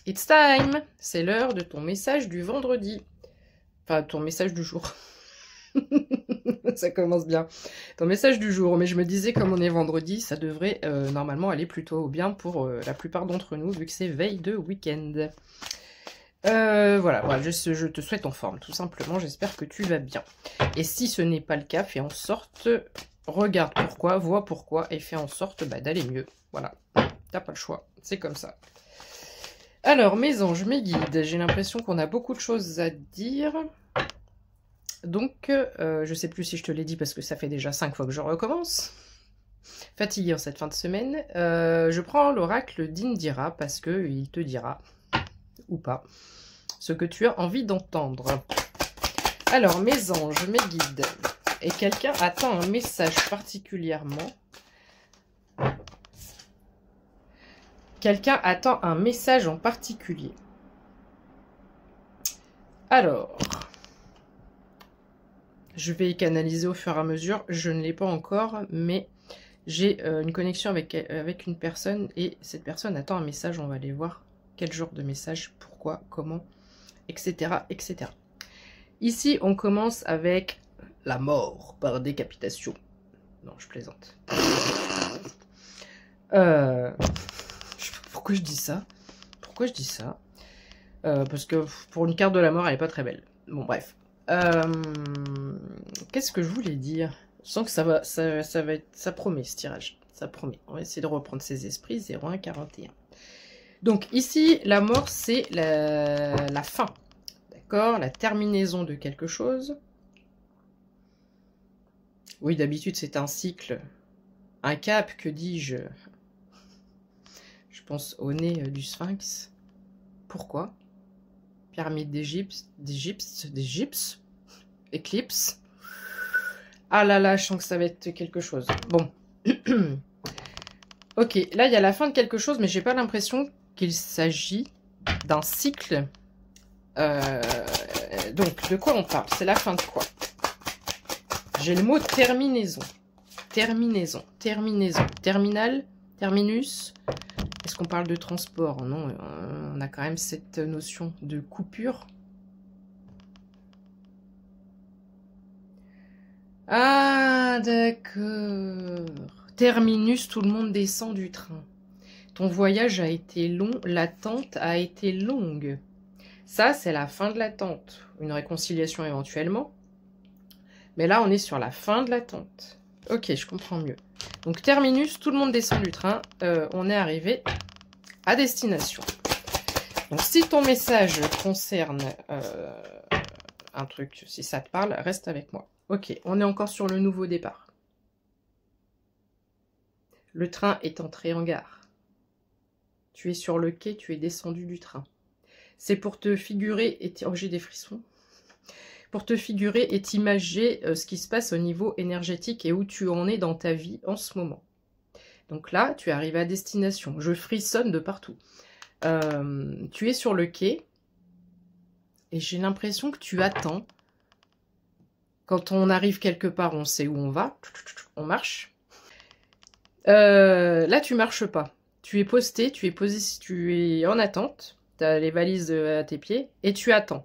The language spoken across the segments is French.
It's time! C'est l'heure de ton message du vendredi. Enfin, ton message du jour. Ça commence bien. Ton message du jour. Mais je me disais, comme on est vendredi, ça devrait normalement aller plutôt bien pour la plupart d'entre nous, vu que c'est veille de week-end. Voilà, ouais, je te souhaite en forme, tout simplement. J'espère que tu vas bien. Et si ce n'est pas le cas, fais en sorte... Regarde pourquoi, vois pourquoi, et fais en sorte d'aller mieux. Voilà, t'as pas le choix, c'est comme ça. Alors, mes anges, mes guides, j'ai l'impression qu'on a beaucoup de choses à dire. Donc, je sais plus si je te l'ai dit parce que ça fait déjà 5 fois que je recommence. Fatiguée en cette fin de semaine. Je prends l'oracle d'Indira parce qu'il te dira, ou pas, ce que tu as envie d'entendre. Alors, mes anges, mes guides, et quelqu'un attend un message particulièrement. Quelqu'un attend un message en particulier. Alors, je vais canaliser au fur et à mesure. Je ne l'ai pas encore, mais j'ai une connexion avec une personne et cette personne attend un message. On va aller voir quel genre de message, pourquoi, comment, etc., etc. Ici, on commence avec la mort par décapitation. Non, je plaisante. Pourquoi je dis ça? Pourquoi je dis ça? Parce que pour une carte de la mort, elle est pas très belle. Bon, bref. Qu'est-ce que je voulais dire? Je sens que ça va être, ça promet ce tirage. Ça promet. On va essayer de reprendre ses esprits. 0141. Donc ici, la mort, c'est la fin. D'accord? La terminaison de quelque chose. Oui, d'habitude, c'est un cycle. Un cap, que dis-je? Je pense au nez du sphinx. Pourquoi? Pyramide d'Égypte, éclipse. Ah là là, je sens que ça va être quelque chose. Bon. Ok, là il y a la fin de quelque chose, mais j'ai pas l'impression qu'il s'agit d'un cycle. Donc, de quoi on parle? C'est la fin de quoi? J'ai le mot terminaison. Terminaison, terminaison, terminal, terminus. Est-ce qu'on parle de transport? Non, on a quand même cette notion de coupure. Ah, d'accord. Terminus, tout le monde descend du train. Ton voyage a été long, l'attente a été longue. Ça, c'est la fin de l'attente. Une réconciliation éventuellement. Mais là, on est sur la fin de l'attente. Ok, je comprends mieux. Donc, terminus, tout le monde descend du train. On est arrivé à destination. Donc, si ton message concerne un truc, si ça te parle, reste avec moi. Ok, on est encore sur le nouveau départ. Le train est entré en gare. Tu es sur le quai, tu es descendu du train. C'est pour te figurer et... Oh, j'ai des frissons. Pour te figurer et t'imager ce qui se passe au niveau énergétique et où tu en es dans ta vie en ce moment. Donc là, tu arrives à destination. Je frissonne de partout. Tu es sur le quai et j'ai l'impression que tu attends. Quand on arrive quelque part, on sait où on va. On marche. Là, tu marches pas. Tu es posté, tu es en attente. Tu as les valises à tes pieds et tu attends.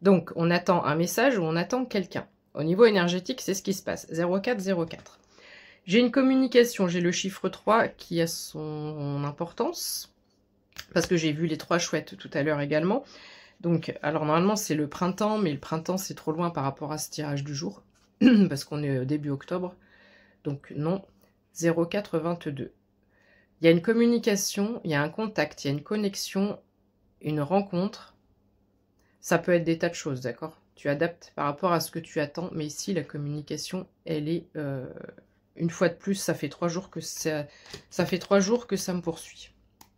Donc, on attend un message ou on attend quelqu'un. Au niveau énergétique, c'est ce qui se passe. 0404. J'ai une communication, j'ai le chiffre 3 qui a son importance. Parce que j'ai vu les 3 chouettes tout à l'heure également. Donc, alors normalement, c'est le printemps, mais le printemps, c'est trop loin par rapport à ce tirage du jour. Parce qu'on est début octobre. Donc, non. 0422. Il y a une communication, il y a un contact, il y a une connexion, une rencontre. Ça peut être des tas de choses, d'accord? Tu adaptes par rapport à ce que tu attends, mais ici, la communication, elle est... une fois de plus, ça fait 3 jours que ça fait 3 jours que ça me poursuit.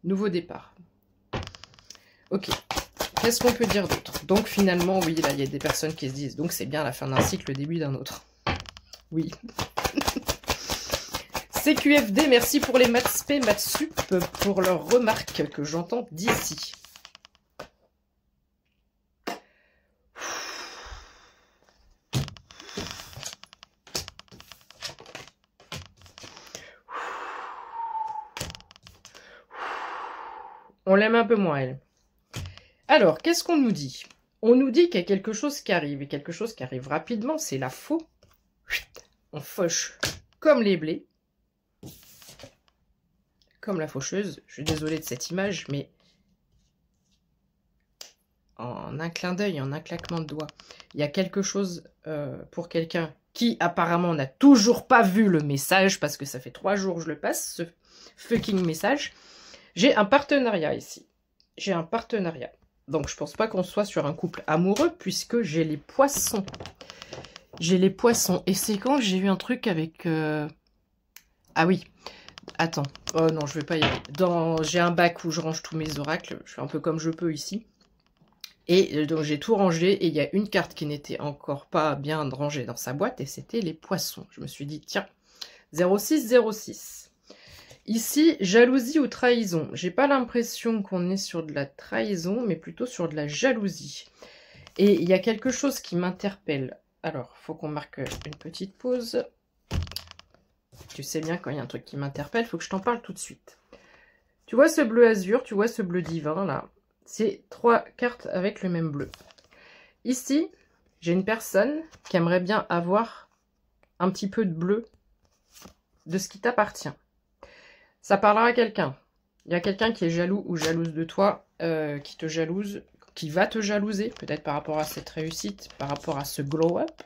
Nouveau départ. Ok. Qu'est-ce qu'on peut dire d'autre? Donc, finalement, oui, là, il y a des personnes qui se disent, donc c'est bien la fin d'un cycle, le début d'un autre. Oui. CQFD, merci pour les maths spé, maths sup, pour leurs remarques que j'entends d'ici. On l'aime un peu moins, elle. Alors, qu'est-ce qu'on nous dit? On nous dit qu'il y a quelque chose qui arrive, et quelque chose qui arrive rapidement, c'est la faux. On fauche comme les blés. Comme la faucheuse. Je suis désolée de cette image, mais en un clin d'œil, en un claquement de doigts, il y a quelque chose pour quelqu'un qui apparemment n'a toujours pas vu le message, parce que ça fait 3 jours que je le passe, ce fucking message. J'ai un partenariat ici. J'ai un partenariat. Donc je pense pas qu'on soit sur un couple amoureux, puisque j'ai les poissons. J'ai les poissons. Et c'est quand j'ai eu un truc avec... Ah oui. Attends. Oh non, je vais pas y aller. J'ai un bac où je range tous mes oracles. Je fais un peu comme je peux ici. Et donc j'ai tout rangé. Et il y a une carte qui n'était encore pas bien rangée dans sa boîte. Et c'était les poissons. Je me suis dit, tiens, 0606. Ici, jalousie ou trahison. J'ai pas l'impression qu'on est sur de la trahison, mais plutôt sur de la jalousie. Et il y a quelque chose qui m'interpelle. Alors, faut qu'on marque une petite pause. Tu sais bien, quand il y a un truc qui m'interpelle, il faut que je t'en parle tout de suite. Tu vois ce bleu azur, tu vois ce bleu divin, là. C'est 3 cartes avec le même bleu. Ici, j'ai une personne qui aimerait bien avoir un petit peu de bleu de ce qui t'appartient. Ça parlera à quelqu'un. Il y a quelqu'un qui est jaloux ou jalouse de toi, qui te jalouse, qui va te jalouser, peut-être par rapport à cette réussite, par rapport à ce glow-up,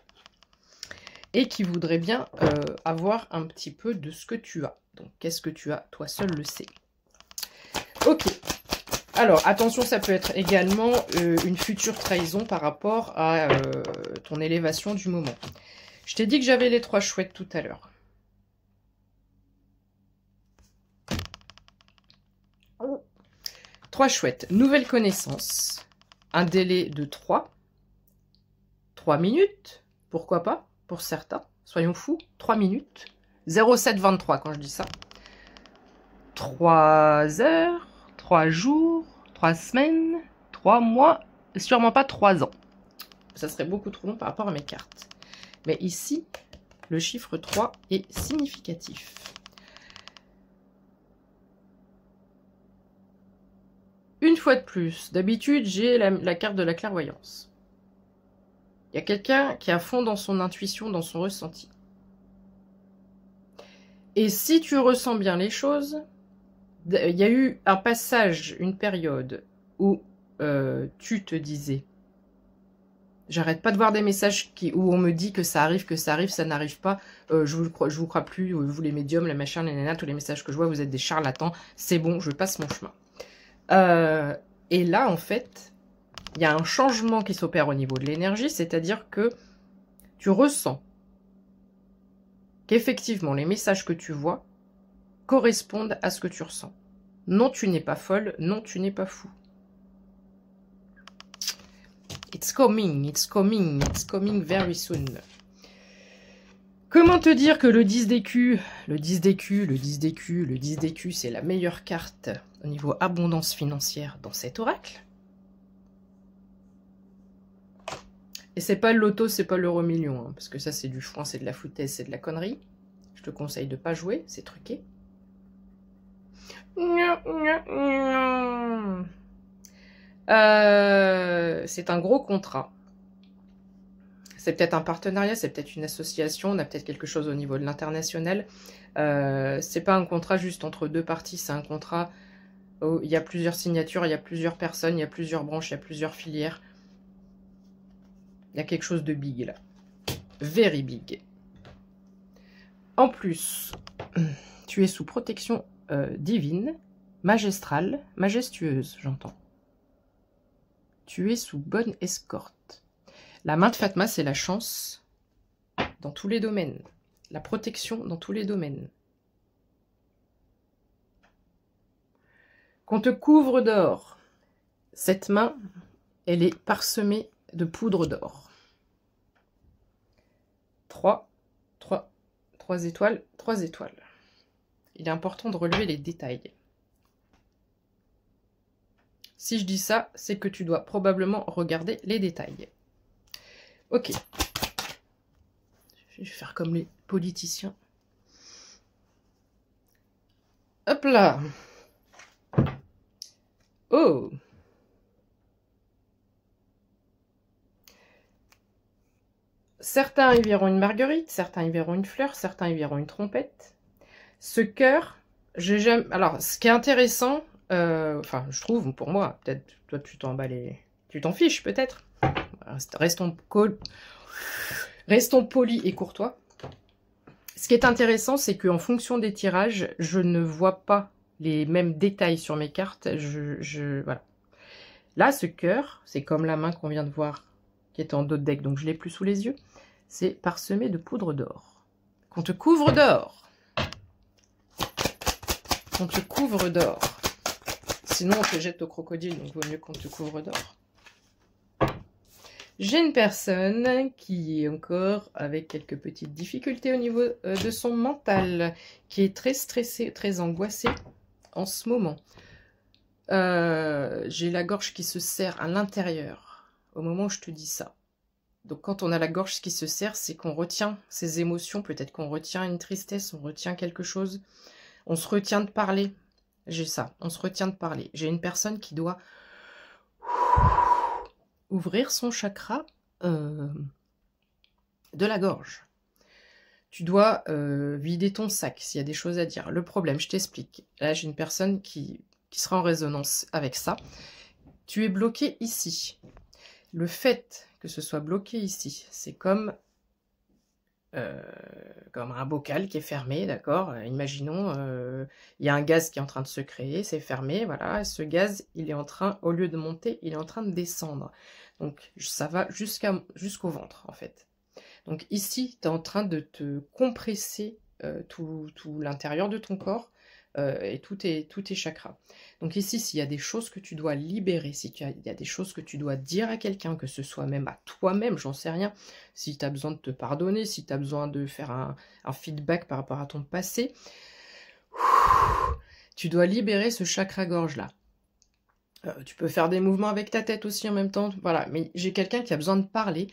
et qui voudrait bien avoir un petit peu de ce que tu as. Donc, qu'est-ce que tu as? Toi seul le sais. Ok. Alors, attention, ça peut être également une future trahison par rapport à ton élévation du moment. Je t'ai dit que j'avais les 3 chouettes tout à l'heure. Trois chouettes. Nouvelle connaissance. Un délai de 3 minutes. Pourquoi pas? Pour certains. Soyons fous. 3 minutes. 0723 quand je dis ça. 3 heures. 3 jours. 3 semaines. 3 mois. Sûrement pas 3 ans. Ça serait beaucoup trop long par rapport à mes cartes. Mais ici, le chiffre 3 est significatif. Une fois de plus, d'habitude, j'ai la carte de la clairvoyance. Il y a quelqu'un qui est à fond dans son intuition, dans son ressenti. Et si tu ressens bien les choses, il y a eu un passage, une période où tu te disais « J'arrête pas de voir des messages où on me dit que ça arrive, ça n'arrive pas. Je vous crois plus, vous les médiums, les machins, les nanas, tous les messages que je vois, vous êtes des charlatans. C'est bon, je passe mon chemin. » Et là, en fait, il y a un changement qui s'opère au niveau de l'énergie, c'est-à-dire que tu ressens qu'effectivement, les messages que tu vois correspondent à ce que tu ressens. Non, tu n'es pas folle, non, tu n'es pas fou. It's coming, it's coming, it's coming very soon. Comment te dire que le 10 d'écu, le 10 d'écu, le 10 d'écu, le 10 d'écu, c'est la meilleure carte au niveau abondance financière dans cet oracle? Et c'est pas le loto, c'est pas l'euro-million, hein, parce que ça c'est du foin, c'est de la foutaise, c'est de la connerie. Je te conseille de pas jouer, c'est truqué. C'est un gros contrat. C'est peut-être un partenariat, c'est peut-être une association, on a peut-être quelque chose au niveau de l'international. C'est pas un contrat juste entre 2 parties, c'est un contrat où il y a plusieurs signatures, il y a plusieurs personnes, il y a plusieurs branches, il y a plusieurs filières. Il y a quelque chose de big là. Very big. En plus, tu es sous protection divine, magistrale, majestueuse, j'entends. Tu es sous bonne escorte. La main de Fatma, c'est la chance dans tous les domaines. La protection dans tous les domaines. Qu'on te couvre d'or. Cette main, elle est parsemée de poudre d'or. 3 étoiles, 3 étoiles. Il est important de relever les détails. Si je dis ça, c'est que tu dois probablement regarder les détails. Ok. Je vais faire comme les politiciens. Hop là. Oh! Certains y verront une marguerite, certains y verront une fleur, certains y verront une trompette. Ce cœur, j'ai jamais... Alors, ce qui est intéressant, enfin, je trouve, pour moi, peut-être, toi, tu t'en bats les... Tu t'en fiches, peut-être. Restons polis et courtois. Ce qui est intéressant, c'est qu'en fonction des tirages, je ne vois pas les mêmes détails sur mes cartes. Voilà. Là, ce cœur, c'est comme la main qu'on vient de voir, qui est en dos de deck, donc je l'ai plus sous les yeux. C'est parsemé de poudre d'or. Qu'on te couvre d'or. Qu'on te couvre d'or. Sinon, on te jette au crocodile, donc vaut mieux qu'on te couvre d'or. J'ai une personne qui est encore avec quelques petites difficultés au niveau de son mental, qui est très stressée, très angoissée en ce moment. J'ai la gorge qui se serre à l'intérieur au moment où je te dis ça. Donc quand on a la gorge qui se serre, c'est qu'on retient ses émotions, peut-être qu'on retient une tristesse, on retient quelque chose, on se retient de parler. J'ai ça, on se retient de parler. J'ai une personne qui doit ouvrir son chakra de la gorge. Tu dois vider ton sac s'il y a des choses à dire. Le problème, je t'explique. Là, j'ai une personne qui sera en résonance avec ça. Tu es bloqué ici. Le fait que ce soit bloqué ici, c'est comme un bocal qui est fermé, d'accord? Imaginons, il y a un gaz qui est en train de se créer, c'est fermé, voilà. Et ce gaz, il est en train, au lieu de monter, il est en train de descendre. Donc, ça va jusqu'au ventre, en fait. Donc ici, tu es en train de te compresser tout l'intérieur de ton corps et tous tes chakras. Donc ici, s'il y a des choses que tu dois libérer, il y a des choses que tu dois dire à quelqu'un, que ce soit même à toi-même, j'en sais rien, si tu as besoin de te pardonner, si tu as besoin de faire un feedback par rapport à ton passé, tu dois libérer ce chakra-gorge-là. Tu peux faire des mouvements avec ta tête aussi en même temps, voilà, mais j'ai quelqu'un qui a besoin de parler,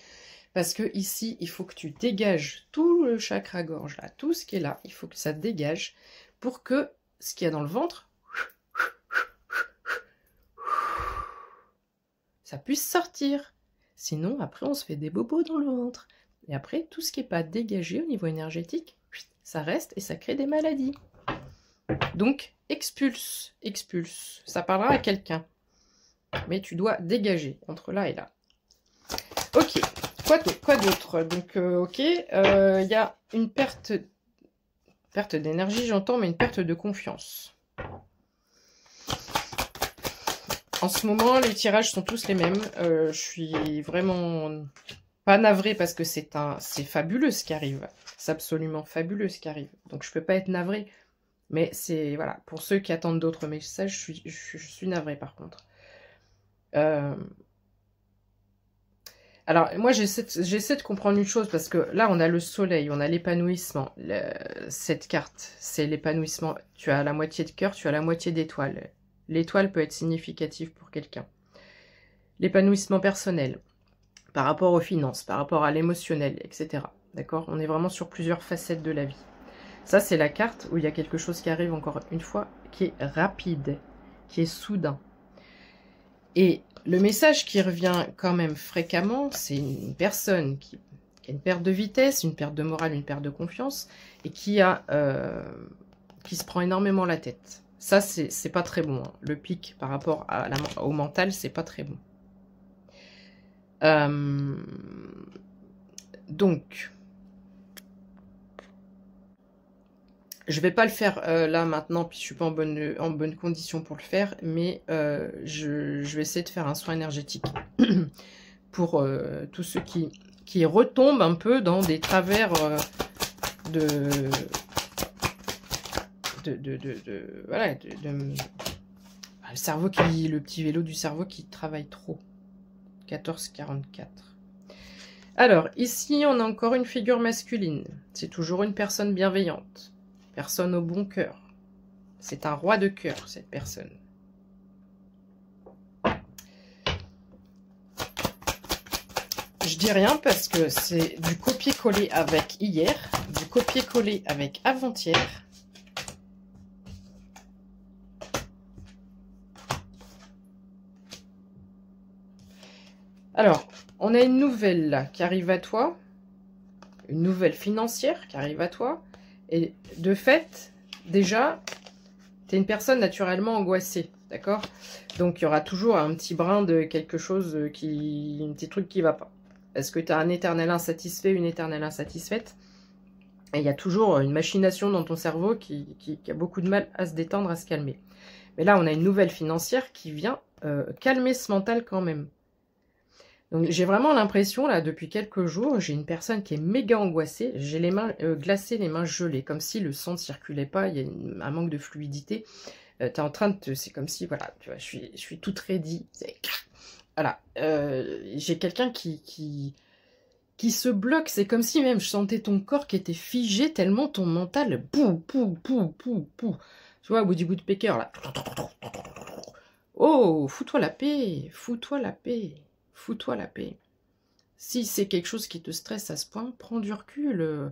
parce que ici, il faut que tu dégages tout le chakra-gorge, là, tout ce qui est là, il faut que ça dégage pour que ce qu'il y a dans le ventre, ça puisse sortir. Sinon, après, on se fait des bobos dans le ventre. Et après, tout ce qui n'est pas dégagé au niveau énergétique, ça reste et ça crée des maladies. Donc, expulse, expulse. Ça parlera à quelqu'un. Mais tu dois dégager entre là et là. Ok. Quoi d'autre? Donc, ok, il y a une perte d'énergie, j'entends, mais une perte de confiance. En ce moment, les tirages sont tous les mêmes. Je suis vraiment pas navrée parce que c'est fabuleux ce qui arrive. C'est absolument fabuleux ce qui arrive. Donc, je peux pas être navrée. Mais c'est, voilà, pour ceux qui attendent d'autres messages, je suis navrée par contre. Alors, moi, j'essaie de comprendre une chose, parce que là, on a le soleil, on a l'épanouissement. Cette carte, c'est l'épanouissement. Tu as la moitié de cœur, tu as la moitié d'étoile. L'étoile peut être significative pour quelqu'un. L'épanouissement personnel, par rapport aux finances, par rapport à l'émotionnel, etc. D'accord? On est vraiment sur plusieurs facettes de la vie. Ça, c'est la carte où il y a quelque chose qui arrive, encore une fois, qui est rapide, qui est soudain. Et le message qui revient quand même fréquemment, c'est une personne qui a une perte de vitesse, une perte de morale, une perte de confiance, et qui se prend énormément la tête. Ça, c'est pas très bon. Hein. Le pic par rapport au mental, c'est pas très bon. Donc, je vais pas le faire là maintenant, puis je suis pas en bonne condition pour le faire, mais je vais essayer de faire un soin énergétique pour tous ceux qui retombent un peu dans des travers voilà, le cerveau le petit vélo du cerveau qui travaille trop. 1444. Alors, ici, on a encore une figure masculine. C'est toujours une personne bienveillante. Personne au bon cœur. C'est un roi de cœur, cette personne. Je dis rien parce que c'est du copier-coller avec hier, du copier-coller avec avant-hier. Alors, on a une nouvelle là qui arrive à toi. Une nouvelle financière qui arrive à toi. Et de fait, déjà, tu es une personne naturellement angoissée. D'accord? Donc, il y aura toujours un petit brin de quelque chose un petit truc qui va pas. Est-ce que tu as un éternel insatisfait, une éternelle insatisfaite? Et il y a toujours une machination dans ton cerveau qui a beaucoup de mal à se détendre, à se calmer. Mais là, on a une nouvelle financière qui vient calmer ce mental quand même. Donc j'ai vraiment l'impression, là, depuis quelques jours, j'ai une personne qui est méga angoissée. J'ai les mains glacées, les mains gelées, comme si le sang ne circulait pas, il y a un manque de fluidité. T'es en train de c'est comme si, voilà, tu vois, je suis toute ready. Voilà. J'ai quelqu'un qui se bloque. C'est comme si même je sentais ton corps qui était figé tellement ton mental, pou, pou, pou, pou, pou. Tu vois, Woody Woodpecker, là. Oh, fous-toi la paix, fous-toi la paix, fous-toi la paix. Si c'est quelque chose qui te stresse à ce point, prends du recul.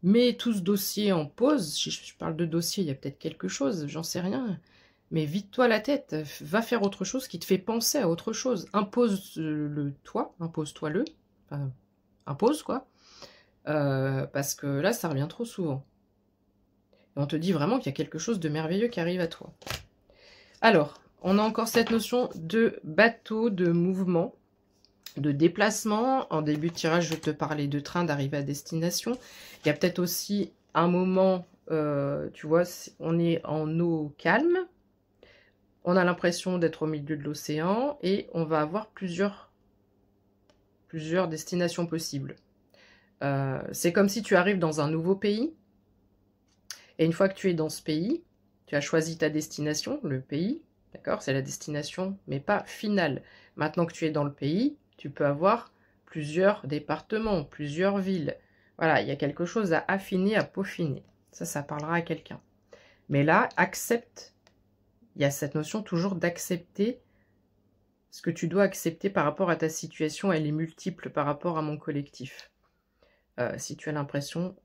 Mets tout ce dossier en pause. Si je parle de dossier, il y a peut-être quelque chose, j'en sais rien. Mais vide-toi la tête, va faire autre chose qui te fait penser à autre chose. Impose-le toi, impose-toi-le. Enfin, impose, quoi. Parce que là, ça revient trop souvent. Et on te dit vraiment qu'il y a quelque chose de merveilleux qui arrive à toi. Alors, on a encore cette notion de bateau, de mouvement, de déplacement. En début de tirage, je te parlais de train, d'arrivée à destination. Il y a peut-être aussi un moment, tu vois, on est en eau calme. On a l'impression d'être au milieu de l'océan et on va avoir plusieurs destinations possibles. C'est comme si tu arrives dans un nouveau pays. Et une fois que tu es dans ce pays, tu as choisi ta destination, le pays. D'accord? C'est la destination, mais pas finale. Maintenant que tu es dans le pays, tu peux avoir plusieurs départements, plusieurs villes. Voilà, il y a quelque chose à affiner, à peaufiner. Ça parlera à quelqu'un. Mais là, accepte. Il y a cette notion toujours d'accepter ce que tu dois accepter par rapport à ta situation. Elle est multiple par rapport à mon collectif. Si tu as l'impression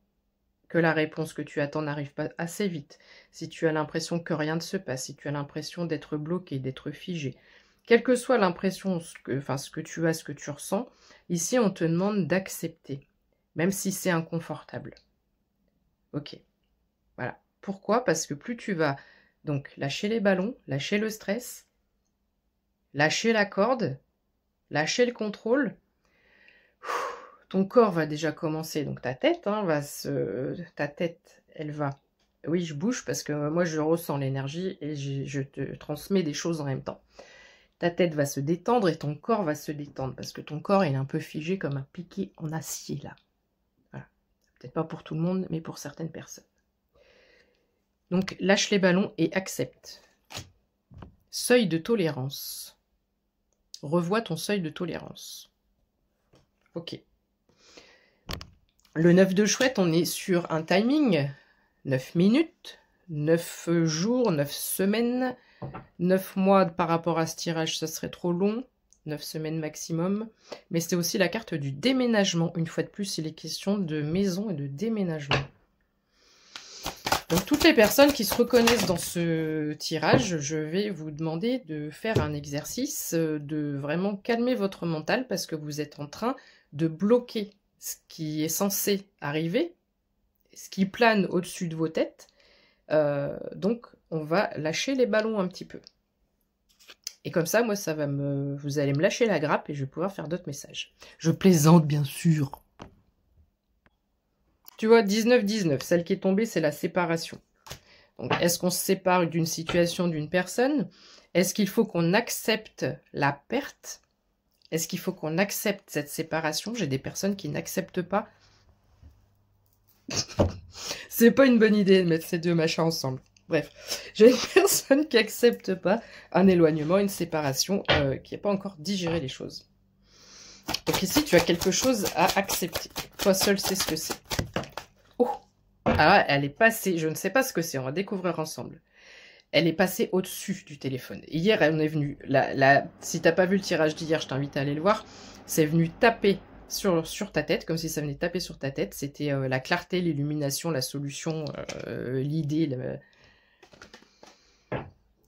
que la réponse que tu attends n'arrive pas assez vite, si tu as l'impression que rien ne se passe, si tu as l'impression d'être bloqué, d'être figé, quelle que soit l'impression, ce que tu as, ce que tu ressens, ici on te demande d'accepter, même si c'est inconfortable. Ok, voilà. Pourquoi? Parce que plus tu vas donc lâcher les ballons, lâcher le stress, lâcher la corde, lâcher le contrôle, ton corps va déjà commencer, donc ta tête, ta tête, elle va... Oui, je bouge parce que moi, je ressens l'énergie et je te transmets des choses en même temps. Ta tête va se détendre et ton corps va se détendre parce que ton corps, il est un peu figé comme un piquet en acier, là. Voilà. Peut-être pas pour tout le monde, mais pour certaines personnes. Donc, lâche les ballons et accepte. Seuil de tolérance. Revois ton seuil de tolérance. Ok. Le 9 de chouette, on est sur un timing, 9 minutes, 9 jours, 9 semaines, 9 mois par rapport à ce tirage, ça serait trop long, 9 semaines maximum. Mais c'est aussi la carte du déménagement. Une fois de plus, il est question de maison et de déménagement. Donc toutes les personnes qui se reconnaissent dans ce tirage, je vais vous demander de faire un exercice, de vraiment calmer votre mental parce que vous êtes en train de bloquer ce qui est censé arriver, ce qui plane au-dessus de vos têtes. Donc, on va lâcher les ballons un petit peu. Et comme ça, moi, vous allez me lâcher la grappe et je vais pouvoir faire d'autres messages. Je plaisante, bien sûr. Tu vois, 19-19, celle qui est tombée, c'est la séparation. Donc, est-ce qu'on se sépare d'une situation, d'une personne? Est-ce qu'il faut qu'on accepte la perte? Est-ce qu'il faut qu'on accepte cette séparation? J'ai des personnes qui n'acceptent pas. C'est pas une bonne idée de mettre ces deux machins ensemble. Bref, j'ai une personne qui n'accepte pas un éloignement, une séparation, qui n'a pas encore digéré les choses. Donc ici, tu as quelque chose à accepter. Toi seul sais ce que c'est. Oh! Ah, elle est passée, je ne sais pas ce que c'est, on va découvrir ensemble. Elle est passée au-dessus du téléphone. Hier, on est venu, si t'as pas vu le tirage d'hier, je t'invite à aller le voir, c'est venu taper sur ta tête, comme si ça venait taper sur ta tête. C'était la clarté, l'illumination, la solution, l'idée.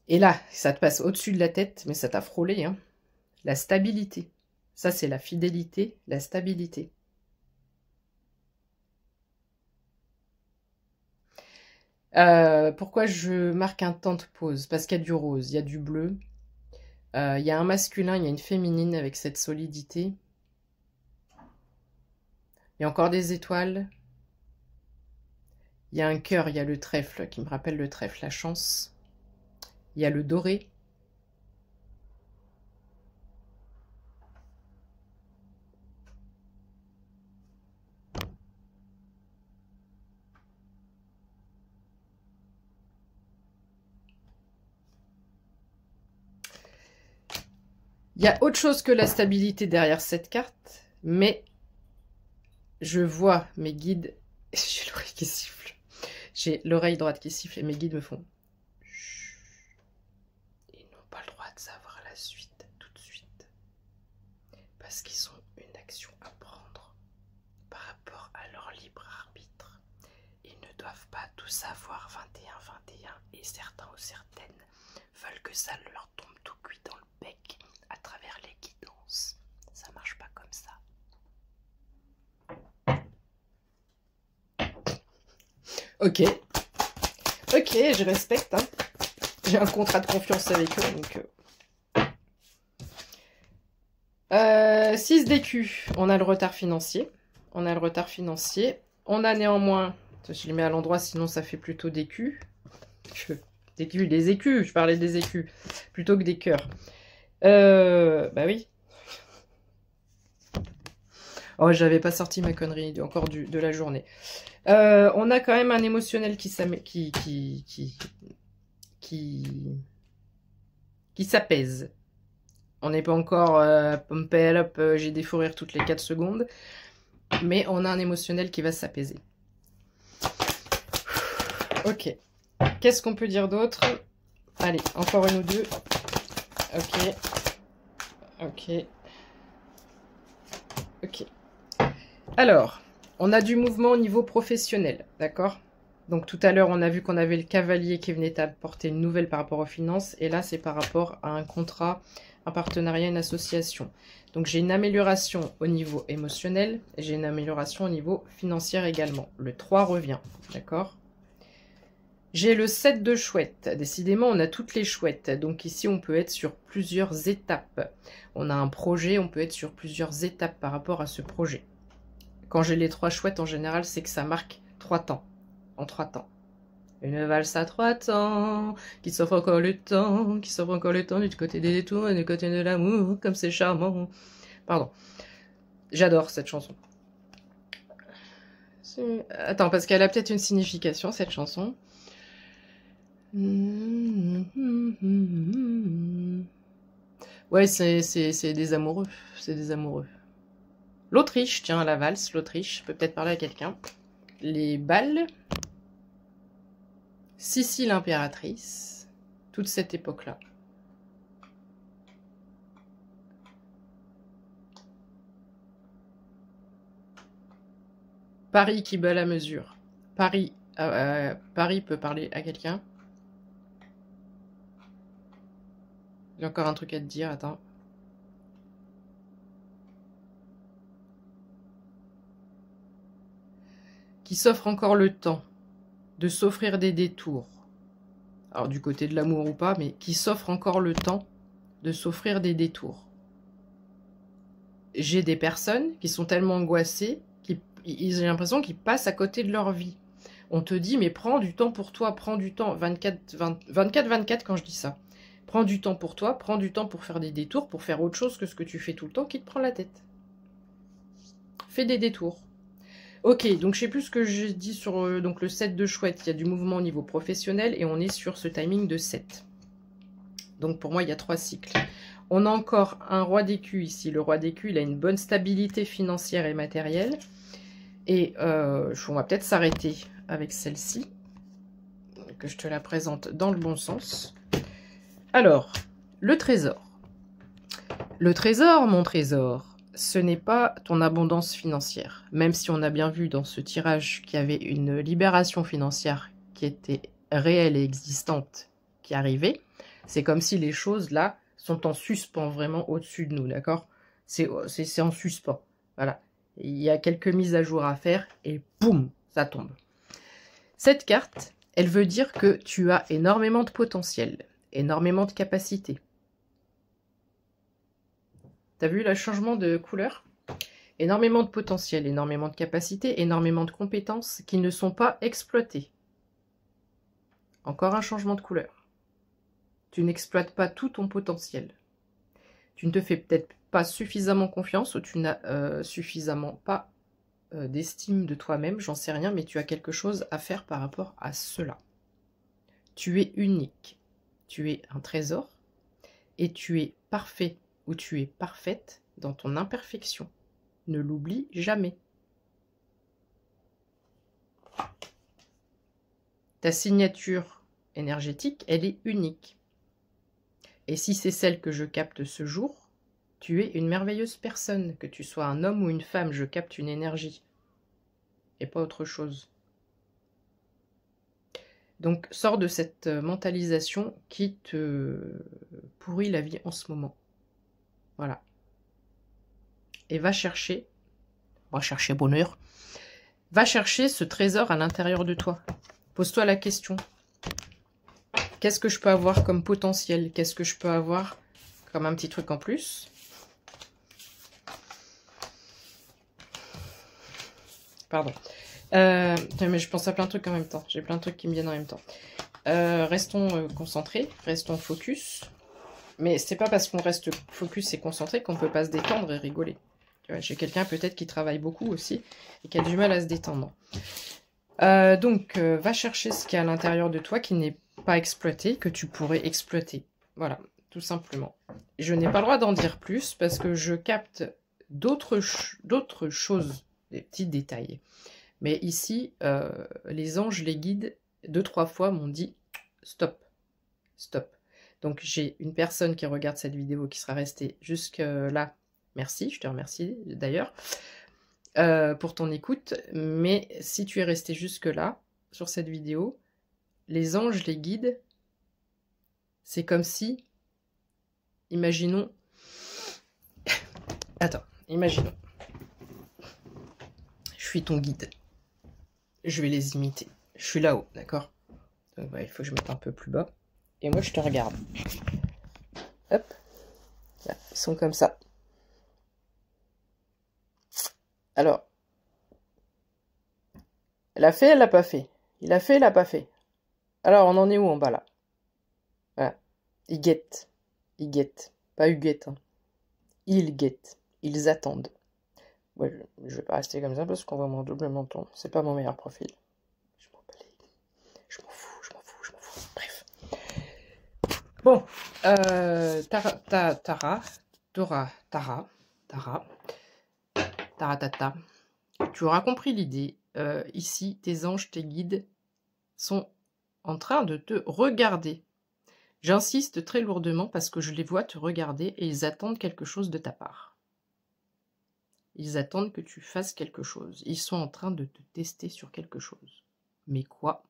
Et là, ça te passe au-dessus de la tête, mais ça t'a frôlé. Hein. La stabilité. Ça, c'est la fidélité, la stabilité. Pourquoi je marque un temps de pause? Parce qu'il y a du rose, il y a du bleu, il y a un masculin, il y a une féminine avec cette solidité. Il y a encore des étoiles. Il y a un cœur, il y a le trèfle qui me rappelle le trèfle, la chance. Il y a le doré. Il y a autre chose que la stabilité derrière cette carte, mais je vois mes guides. J'ai l'oreille qui siffle. J'ai l'oreille droite qui siffle et mes guides me font. Ils n'ont pas le droit de savoir la suite tout de suite. Parce qu'ils ont une action à prendre par rapport à leur libre arbitre. Ils ne doivent pas tout savoir 21-21 et certains ou certaines veulent que ça leur tombe tout cuit dans le bec à travers les guidances. Ça marche pas comme ça. Ok. Ok, je respecte. Hein. J'ai un contrat de confiance avec eux, donc... 6 d'écus. On a le retard financier. On a le retard financier. On a néanmoins... Je les mets à l'endroit, sinon ça fait plutôt d'écus. Des écus, je parlais des écus. Plutôt que des cœurs. Bah oui. Oh, j'avais pas sorti ma connerie encore de la journée. On a quand même un émotionnel qui s'apaise. On n'est pas encore pumpé up, j'ai des fous rires toutes les 4 secondes. Mais on a un émotionnel qui va s'apaiser. Ok. Qu'est-ce qu'on peut dire d'autre? Allez, encore une ou deux. Ok. Ok. Ok. Alors, on a du mouvement au niveau professionnel, d'accord? Donc tout à l'heure, on a vu qu'on avait le cavalier qui venait apporter une nouvelle par rapport aux finances. Et là, c'est par rapport à un contrat, un partenariat, une association. Donc j'ai une amélioration au niveau émotionnel. Et j'ai une amélioration au niveau financier également. Le 3 revient, d'accord? J'ai le 7 de chouette. Décidément, on a toutes les chouettes. Donc ici, on peut être sur plusieurs étapes. On a un projet, on peut être sur plusieurs étapes par rapport à ce projet. Quand j'ai les 3 chouettes, en général, c'est que ça marque 3 temps. En 3 temps. Une valse à 3 temps, qui s'offre encore le temps, qui s'offre encore le temps du côté des détours et du côté de l'amour, comme c'est charmant. Pardon. J'adore cette chanson. Attends, parce qu'elle a peut-être une signification, cette chanson. Ouais, c'est des amoureux. C'est des amoureux. L'Autriche, tiens, la valse, l'Autriche, je peux peut-être parler à quelqu'un. Les balles. Sissi l'impératrice. Toute cette époque-là. Paris qui bat la mesure. Paris peut parler à quelqu'un. J'ai encore un truc à te dire, attends. Qui s'offre encore le temps de s'offrir des détours. Alors du côté de l'amour ou pas, mais qui s'offre encore le temps de s'offrir des détours. J'ai des personnes qui sont tellement angoissées, j'ai l'impression qu'ils passent à côté de leur vie. On te dit, mais prends du temps pour toi, prends du temps. 24-24 quand je dis ça. Prends du temps pour toi, prends du temps pour faire des détours, pour faire autre chose que ce que tu fais tout le temps qui te prend la tête. Fais des détours. Ok, donc je sais plus ce que j'ai dit sur donc le 7 de chouette. Il y a du mouvement au niveau professionnel et on est sur ce timing de 7. Donc pour moi, il y a 3 cycles. On a encore un roi d'écu ici. Le roi d'écu, il a une bonne stabilité financière et matérielle. Et on va peut-être s'arrêter avec celle-ci. Que je te la présente dans le bon sens. Alors, le trésor. Le trésor, mon trésor, ce n'est pas ton abondance financière. Même si on a bien vu dans ce tirage qu'il y avait une libération financière qui était réelle et existante qui arrivait. C'est comme si les choses là sont en suspens vraiment au-dessus de nous, d'accord? C'est en suspens. Voilà. Il y a quelques mises à jour à faire et boum, ça tombe. Cette carte, elle veut dire que tu as énormément de potentiel, énormément de capacité. T'as vu le changement de couleur? Énormément de potentiel, énormément de capacité, énormément de compétences qui ne sont pas exploitées. Encore un changement de couleur. Tu n'exploites pas tout ton potentiel. Tu ne te fais peut-être pas suffisamment confiance ou tu n'as suffisamment pas d'estime de toi-même, j'en sais rien, mais tu as quelque chose à faire par rapport à cela. Tu es unique, tu es un trésor et tu es parfait ou tu es parfaite dans ton imperfection. Ne l'oublie jamais. Ta signature énergétique, elle est unique. Et si c'est celle que je capte ce jour, tu es une merveilleuse personne. Que tu sois un homme ou une femme, je capte une énergie. Et pas autre chose. Donc, sors de cette mentalisation qui te pourrit la vie en ce moment. Voilà. Et va chercher bonheur, va chercher ce trésor à l'intérieur de toi. Pose-toi la question. Qu'est-ce que je peux avoir comme potentiel? Qu'est-ce que je peux avoir comme un petit truc en plus? Pardon. Mais je pense à plein de trucs en même temps. J'ai plein de trucs qui me viennent en même temps. Restons concentrés, restons focus. Mais c'est pas parce qu'on reste focus et concentré qu'on peut pas se détendre et rigoler. J'ai quelqu'un peut-être qui travaille beaucoup aussi et qui a du mal à se détendre. Donc, va chercher ce qu'il y a à l'intérieur de toi qui n'est pas exploité, que tu pourrais exploiter. Voilà, tout simplement. Je n'ai pas le droit d'en dire plus parce que je capte d'autres choses, des petits détails. Mais ici, les anges, les guides, 2-3 fois m'ont dit stop, stop. Donc j'ai une personne qui regarde cette vidéo qui sera restée jusque là. Merci, je te remercie d'ailleurs pour ton écoute. Mais si tu es resté jusque là sur cette vidéo, les anges, les guides, c'est comme si, imaginons, attends, imaginons, je suis ton guide. Je vais les imiter. Je suis là-haut, d'accord? Donc il faut que je mette un peu plus bas. Et moi, je te regarde. Hop. Là, ils sont comme ça. Alors. Elle a fait, elle l'a pas fait. Il a fait, il l'a pas fait. Alors, on en est où en bas, là? Voilà. Ils guettent. Ils guettent. Pas Huguette. Hein. Ils guettent. Ils attendent. Ouais, je vais pas rester comme ça parce qu'on va mon double menton. C'est pas mon meilleur profil. Je m'en bats les... Je m'en fous. Bref. Bon. Tata. Tu auras compris l'idée. Ici, tes anges, tes guides sont en train de te regarder. J'insiste très lourdement parce que je les vois te regarder et ils attendent quelque chose de ta part. Ils attendent que tu fasses quelque chose. Ils sont en train de te tester sur quelque chose. Mais quoi?